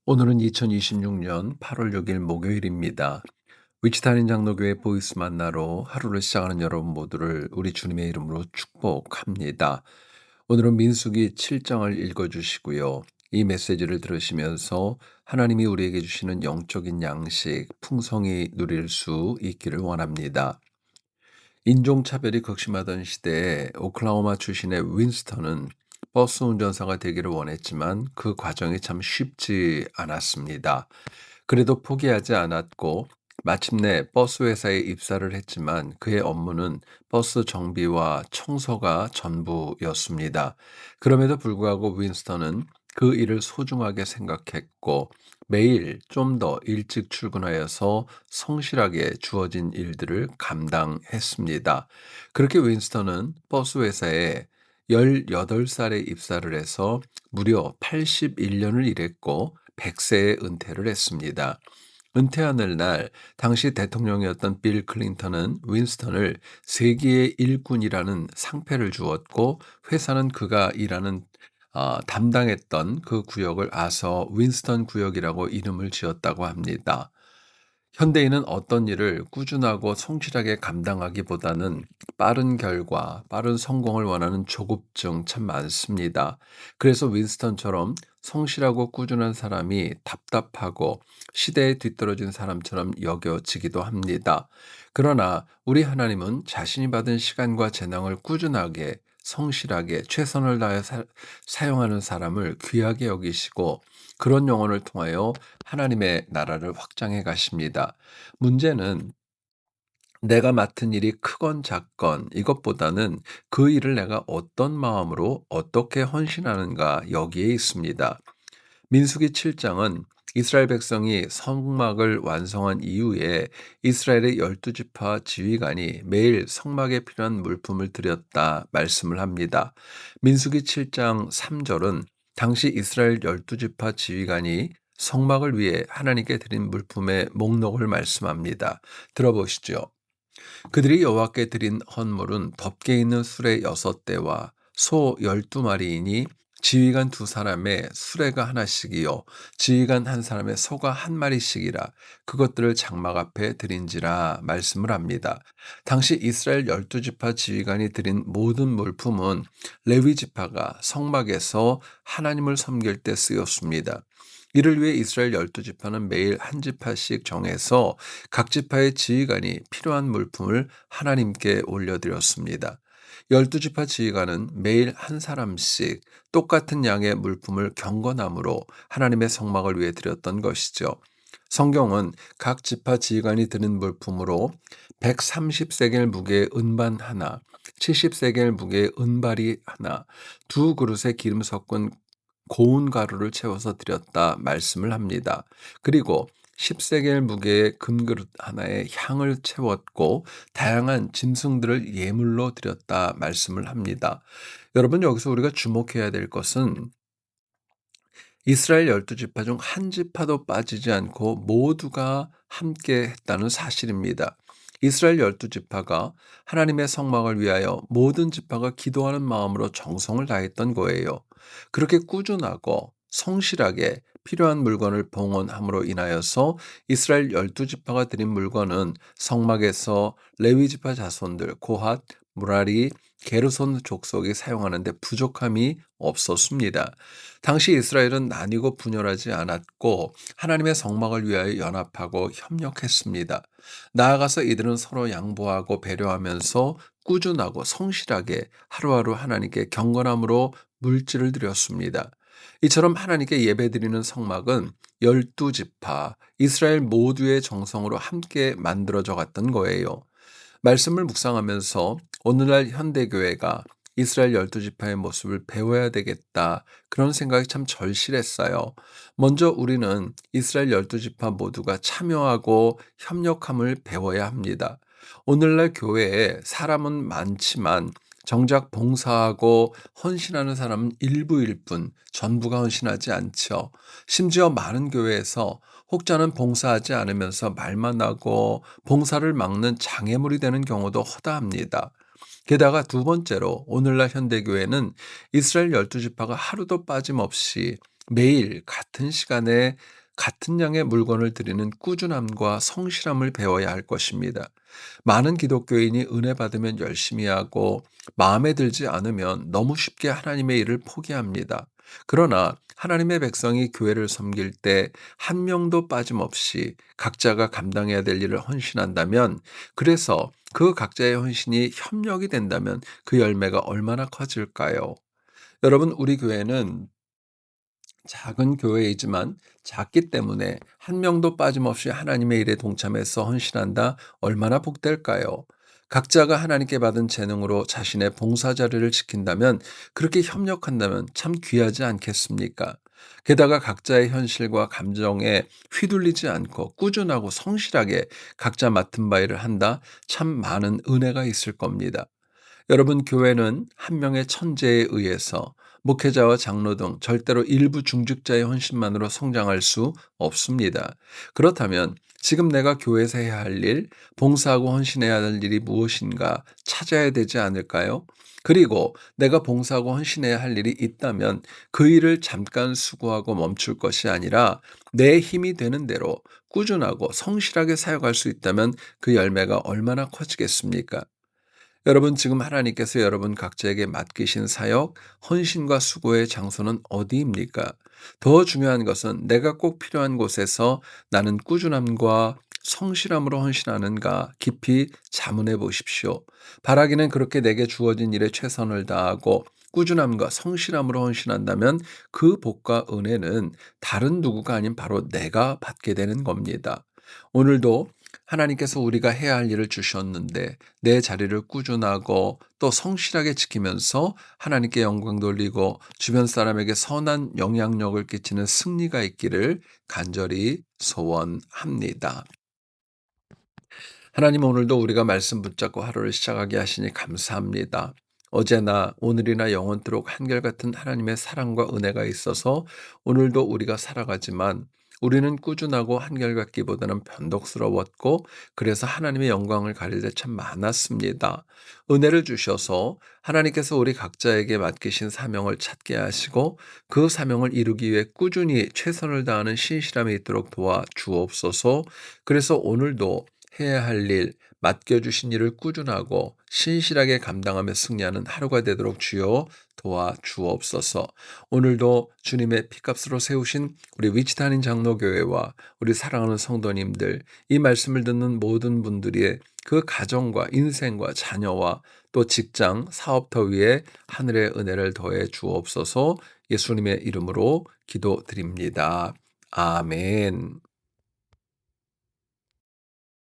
오늘은 2026년 8월 6일 목요일입니다. 위치타인 장로교회 보이스 만나로 하루를 시작하는 여러분 모두를 우리 주님의 이름으로 축복합니다. 오늘은 민수기 7장을 읽어주시고요. 이 메시지를 들으시면서 하나님이 우리에게 주시는 영적인 양식, 풍성히 누릴 수 있기를 원합니다. 인종차별이 극심하던 시대에 오클라호마 출신의 윈스턴은 버스 운전사가 되기를 원했지만 그 과정이 참 쉽지 않았습니다. 그래도 포기하지 않았고 마침내 버스 회사에 입사를 했지만 그의 업무는 버스 정비와 청소가 전부였습니다. 그럼에도 불구하고 윈스턴은 그 일을 소중하게 생각했고 매일 좀 더 일찍 출근하여서 성실하게 주어진 일들을 감당했습니다. 그렇게 윈스턴은 버스 회사에 18살에 입사를 해서 무려 81년을 일했고 100세에 은퇴를 했습니다. 은퇴하는 날 당시 대통령이었던 빌 클린턴은 윈스턴을 세기의 일꾼이라는 상패를 주었고 회사는 그가 일하는 담당했던 그 구역을 아서 윈스턴 구역이라고 이름을 지었다고 합니다. 현대인은 어떤 일을 꾸준하고 성실하게 감당하기보다는 빠른 결과, 빠른 성공을 원하는 조급증 참 많습니다. 그래서 윈스턴처럼 성실하고 꾸준한 사람이 답답하고 시대에 뒤떨어진 사람처럼 여겨지기도 합니다. 그러나 우리 하나님은 자신이 받은 시간과 재능을 꾸준하게 성실하게 최선을 다해 사용하는 사람을 귀하게 여기시고 그런 영혼을 통하여 하나님의 나라를 확장해 가십니다. 문제는 내가 맡은 일이 크건 작건 이것보다는 그 일을 내가 어떤 마음으로 어떻게 헌신하는가 여기에 있습니다. 민수기 7장은 이스라엘 백성이 성막을 완성한 이후에 이스라엘의 12지파 지휘관이 매일 성막에 필요한 물품을 드렸다 말씀을 합니다. 민수기 7장 3절은 당시 이스라엘 12지파 지휘관이 성막을 위해 하나님께 드린 물품의 목록을 말씀합니다. 들어보시죠. 그들이 여호와께 드린 헌물은 덮개 있는 수레 6대와 소 12마리이니 지휘관 2사람의 수레가 하나씩이요 지휘관 1사람의 소가 1마리씩이라 그것들을 장막 앞에 드린지라 말씀을 합니다. 당시 이스라엘 12지파 지휘관이 드린 모든 물품은 레위 지파가 성막에서 하나님을 섬길 때 쓰였습니다. 이를 위해 이스라엘 12지파는 매일 한 지파씩 정해서 각 지파의 지휘관이 필요한 물품을 하나님께 올려드렸습니다. 12지파 지휘관은 매일 한 사람씩 똑같은 양의 물품을 경건함으로 하나님의 성막을 위해 드렸던 것이죠. 성경은 각 지파 지휘관이 드린 물품으로 130세겔 무게의 은반 하나, 70세겔 무게의 은발이 하나, 2그릇에 기름 섞은 고운 가루를 채워서 드렸다 말씀을 합니다. 그리고 10세겔 무게의 금그릇 하나에 향을 채웠고 다양한 짐승들을 예물로 드렸다 말씀을 합니다. 여러분 여기서 우리가 주목해야 될 것은 이스라엘 12지파 중 한 지파도 빠지지 않고 모두가 함께 했다는 사실입니다. 이스라엘 12지파가 하나님의 성막을 위하여 모든 지파가 기도하는 마음으로 정성을 다했던 거예요. 그렇게 꾸준하고 성실하게 필요한 물건을 봉헌함으로 인하여서 이스라엘 12지파가 드린 물건은 성막에서 레위지파 자손들 고핫, 무라리, 게르손 족속이 사용하는 데 부족함이 없었습니다. 당시 이스라엘은 나뉘고 분열하지 않았고 하나님의 성막을 위하여 연합하고 협력했습니다. 나아가서 이들은 서로 양보하고 배려하면서 꾸준하고 성실하게 하루하루 하나님께 경건함으로 물질을 드렸습니다. 이처럼 하나님께 예배드리는 성막은 12지파 이스라엘 모두의 정성으로 함께 만들어져 갔던 거예요. 말씀을 묵상하면서 오늘날 현대교회가 이스라엘 12지파의 모습을 배워야 되겠다. 그런 생각이 참 절실했어요. 먼저 우리는 이스라엘 12지파 모두가 참여하고 협력함을 배워야 합니다. 오늘날 교회에 사람은 많지만 정작 봉사하고 헌신하는 사람은 일부일 뿐 전부가 헌신하지 않죠. 심지어 많은 교회에서 혹자는 봉사하지 않으면서 말만 하고 봉사를 막는 장애물이 되는 경우도 허다합니다. 게다가 두 번째로 오늘날 현대교회는 이스라엘 12지파가 하루도 빠짐없이 매일 같은 시간에 같은 양의 물건을 드리는 꾸준함과 성실함을 배워야 할 것입니다. 많은 기독교인이 은혜 받으면 열심히 하고 마음에 들지 않으면 너무 쉽게 하나님의 일을 포기합니다. 그러나 하나님의 백성이 교회를 섬길 때 한 명도 빠짐없이 각자가 감당해야 될 일을 헌신한다면, 그래서 그 각자의 헌신이 협력이 된다면 그 열매가 얼마나 커질까요? 여러분, 우리 교회는 작은 교회이지만 작기 때문에 한 명도 빠짐없이 하나님의 일에 동참해서 헌신한다, 얼마나 복될까요? 각자가 하나님께 받은 재능으로 자신의 봉사 자리를 지킨다면, 그렇게 협력한다면 참 귀하지 않겠습니까? 게다가 각자의 현실과 감정에 휘둘리지 않고 꾸준하고 성실하게 각자 맡은 바 일을 한다, 참 많은 은혜가 있을 겁니다. 여러분, 교회는 한 명의 천재에 의해서 목회자와 장로 등 절대로 일부 중직자의 헌신만으로 성장할 수 없습니다. 그렇다면 지금 내가 교회에서 해야 할 일, 봉사하고 헌신해야 할 일이 무엇인가 찾아야 되지 않을까요? 그리고 내가 봉사하고 헌신해야 할 일이 있다면 그 일을 잠깐 수고하고 멈출 것이 아니라 내 힘이 되는 대로 꾸준하고 성실하게 사역할 수 있다면 그 열매가 얼마나 커지겠습니까? 여러분, 지금 하나님께서 여러분 각자에게 맡기신 사역, 헌신과 수고의 장소는 어디입니까? 더 중요한 것은 내가 꼭 필요한 곳에서 나는 꾸준함과 성실함으로 헌신하는가 깊이 자문해 보십시오. 바라기는 그렇게 내게 주어진 일에 최선을 다하고 꾸준함과 성실함으로 헌신한다면 그 복과 은혜는 다른 누구가 아닌 바로 내가 받게 되는 겁니다. 오늘도 하나님께서 우리가 해야 할 일을 주셨는데 내 자리를 꾸준하고 또 성실하게 지키면서 하나님께 영광 돌리고 주변 사람에게 선한 영향력을 끼치는 승리가 있기를 간절히 소원합니다. 하나님, 오늘도 우리가 말씀 붙잡고 하루를 시작하게 하시니 감사합니다. 어제나 오늘이나 영원토록 한결같은 하나님의 사랑과 은혜가 있어서 오늘도 우리가 살아가지만, 우리는 꾸준하고 한결같기보다는 변덕스러웠고, 그래서 하나님의 영광을 가릴 때 참 많았습니다. 은혜를 주셔서 하나님께서 우리 각자에게 맡기신 사명을 찾게 하시고 그 사명을 이루기 위해 꾸준히 최선을 다하는 신실함이 있도록 도와 주옵소서. 그래서 오늘도 해야 할 일, 맡겨주신 일을 꾸준하고 신실하게 감당하며 승리하는 하루가 되도록 주여 도와 주옵소서. 오늘도 주님의 피값으로 세우신 우리 위치탄인 장로교회와 우리 사랑하는 성도님들, 이 말씀을 듣는 모든 분들의 그 가정과 인생과 자녀와 또 직장, 사업터 위에 하늘의 은혜를 더해 주옵소서. 예수님의 이름으로 기도드립니다. 아멘.